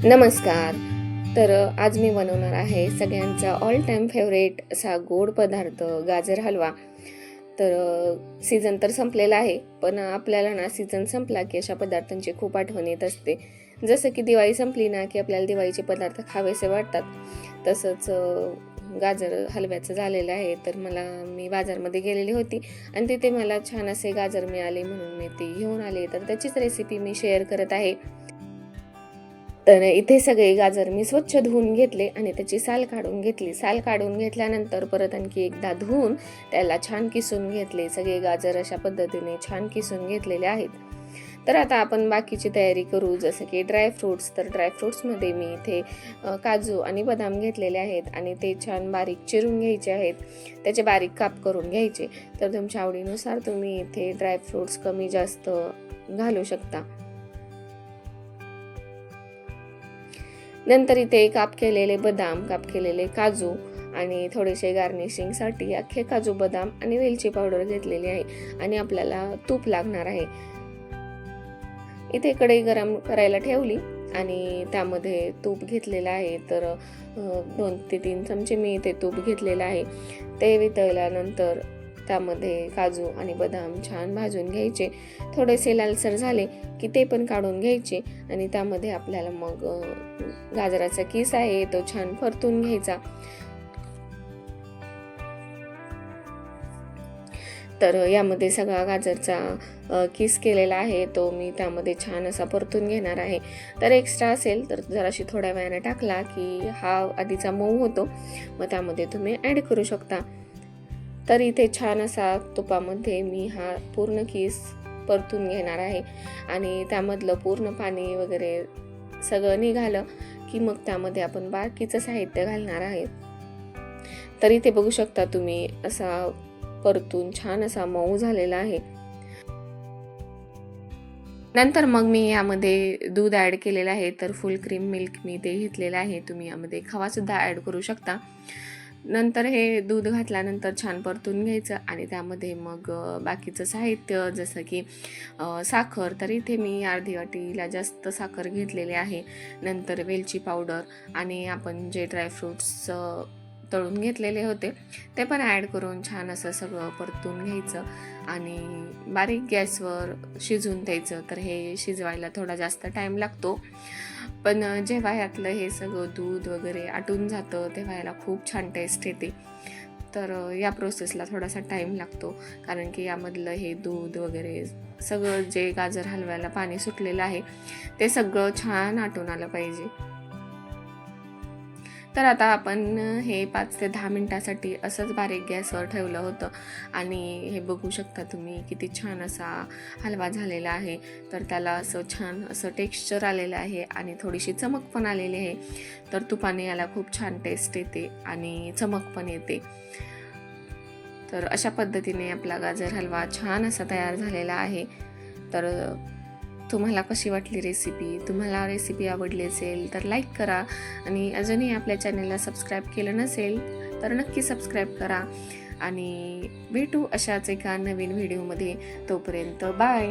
नमस्कार. आज मी बनवणार आहे सगळ्यांचा ऑल टाईम फेवरेट असा गोड पदार्थ गाजर हलवा. सीझन तर संपलेला आहे, पण आपल्याला ना सीझन संपला की अशा पदार्थांची खूप आठवण येत असते. जसं की दिवाळी संपली ना की आपल्याला दिवाळीचे पदार्थ खावेसे वाटतात. तसंच गाजर हलव्याचं झालेलं आहे. मी बाजारमध्ये गेलेली होती आणि तिथे मला छान असे गाजर मिळाले, म्हणून मी ते घेऊन आले. तर त्याचीच रेसिपी मी शेअर करत आहे. तर इथे सगळे गाजर मी स्वच्छ धुवून घेतले आणि त्याची साल काढून घेतली. साल काढून घेतल्यानंतर परत आणखी एकदा धुवून त्याला छान किसून घेतले. सगळे गाजर अशा पद्धतीने छान किसून घेतलेले आहेत. तर आता आपण बाकीची तयारी करू, जसं की ड्रायफ्रूट्स. तर ड्रायफ्रूट्समध्ये मी इथे काजू आणि बदाम घेतलेले आहेत आणि ते छान बारीक चिरून घ्यायचे आहेत. त्याचे बारीक काप करून घ्यायचे. तर तुमच्या आवडीनुसार तुम्ही इथे ड्रायफ्रूट्स कमी जास्त घालू शकता. नंतर इथे काप केलेले बदाम, काप केलेले काजू आणि थोडेसे गार्निशिंगसाठी अख्खे काजू, बदाम आणि वेलची पावडर घेतलेली आहे आणि आपल्याला तूप लागणार आहे. इथे कढई गरम करायला ठेवली आणि त्यामध्ये तूप घेतलेलं आहे. 2 ते 3 चमचे मी इथे तूप घेतलेलं आहे. ते वितळल्यानंतर त्यामध्ये काजू आणि बदाम छान भाजून घ्यायचे. थोडेसे लालसर झाले की ते पण काढून घ्यायचे आणि त्यामध्ये आपल्याला मग गाजराचा किस आहे तो छान परतून घ्यायचा. तर यामध्ये सगळा गाजरचा किस केलेला आहे तो मी त्यामध्ये छान असा परतून घेणार आहे. तर एक्स्ट्रा असेल तर जराशी थोड्या वेळाने टाकला की हा आधीचा मऊ होतो, मग त्यामध्ये तुम्ही ॲड करू शकता. तर इथे छान असा तुपामध्ये मी हा पूर्ण किस परतून घेणार आहे आणि त्यामधलं पूर्ण पाणी वगैरे सगळं निघालं की मग त्यामध्ये आपण बाकीचं साहित्य घालणार आहे. तर इथे बघू शकता तुम्ही असा परतून छान असा मऊ झालेला आहे. नंतर मग मी यामध्ये दूध ॲड केलेलं आहे. तर फुल क्रीम मिल्क मी ते घेतलेलं आहे. तुम्ही यामध्ये खवासुद्धा ॲड करू शकता. नंतर हे दूध घातल्यानंतर छान परतून घ्यायचं आणि त्यामध्ये मग बाकीचं साहित्य जसं की साखर. तर इथे मी अर्धी वाटीला जास्त साखर घेतलेली आहे. नंतर वेलची पावडर आणि आपण जे ड्रायफ्रूट्स तळून घेतलेले होते ते पण ॲड करून छान असं सगळं परतून घ्यायचं आणि बारीक गॅसवर शिजवून द्यायचं. तर हे शिजवायला थोडा जास्त टाईम लागतो, पण जेव्हा यातलं हे सगळं दूध वगैरे आटून जातं तेव्हा याला खूप छान टेस्ट येते. तर या प्रोसेसला थोडासा टाईम लागतो, कारण की यामधलं हे दूध वगैरे सगळं जे गाजर हलव्याला पाणी सुटलेलं आहे ते सगळं छान आटून आलं पाहिजे. तर आता आपण हे 5 ते 10 मिनिटासाठी असंच बारीक गॅसवर ठेवलं होतं आणि हे बघू शकता तुम्ही किती छान असा हलवा झालेला आहे. तर त्याला असं छान असं टेक्स्चर आलेलं आहे आणि थोडीशी चमक पण आलेली आहे. तर तुपाने याला खूप छान टेस्ट येते आणि चमक पण येते. तर अशा पद्धतीने आपला गाजर हलवा छान असा तयार झालेला आहे. तर तुम्हाला कशी वाटली रेसिपी? तुम्हाला रेसिपी आवडली असेल तर लाईक करा आणि अजूनही आपल्या चॅनलला सबस्क्राईब केलं नसेल तर नक्की सबस्क्राईब करा आणि भेटू अशाच एका नवीन व्हिडिओमध्ये. तोपर्यंत बाय.